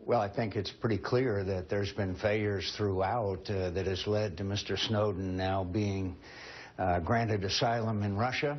Well, I think it's pretty clear that there's been failures throughout that has led to Mr. Snowden now being granted asylum in Russia.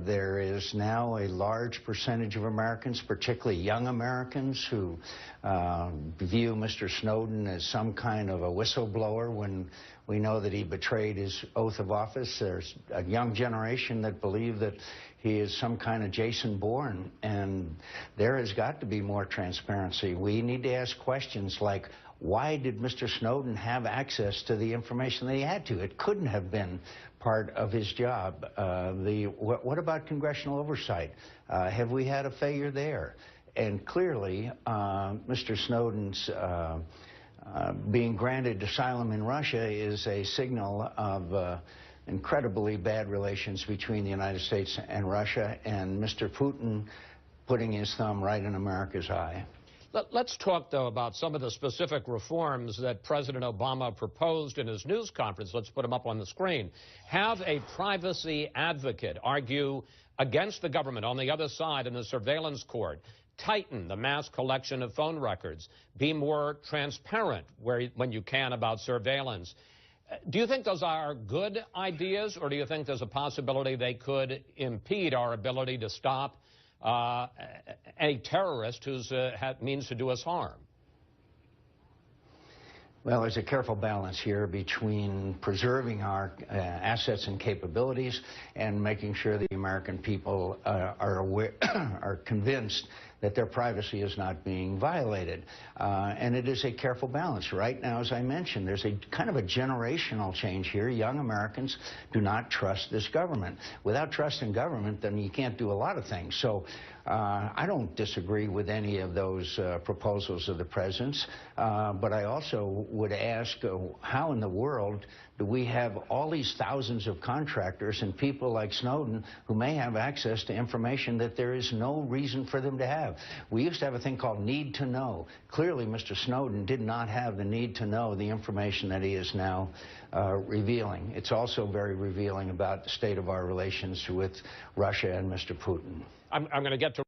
There is now a large percentage of Americans, particularly young Americans, who view Mr. Snowden as some kind of a whistleblower when we know that he betrayed his oath of office. There's a young generation that believe that he is some kind of Jason Bourne, and there has got to be more transparency. We need to ask questions like, why did Mr. Snowden have access to the information that he had to? It couldn't have been part of his job. What about congressional oversight? Have we had a failure there? And clearly, Mr. Snowden's being granted asylum in Russia is a signal of incredibly bad relations between the United States and Russia, and Mr. Putin putting his thumb right in America's eye. Let's talk, though, about some of the specific reforms that President Obama proposed in his news conference. Let's put them up on the screen. Have a privacy advocate argue against the government on the other side in the surveillance court. Tighten the mass collection of phone records. Be more transparent when you can about surveillance. Do you think those are good ideas, or do you think there's a possibility they could impede our ability to stop any terrorist who means to do us harm? Well, there's a careful balance here between preserving our assets and capabilities and making sure the American people are aware, are convinced that their privacy is not being violated. And it is a careful balance. Right now, as I mentioned, there's a kind of a generational change here. Young Americans do not trust this government. Without trust in government, then you can't do a lot of things. So I don't disagree with any of those proposals of the president's, but I also would ask how in the world do we have all these thousands of contractors and people like Snowden who may have access to information that there is no reason for them to have? We used to have a thing called need to know. Clearly, Mr. Snowden did not have the need to know the information that he is now revealing. It's also very revealing about the state of our relations with Russia and Mr. Putin. I'm going to get to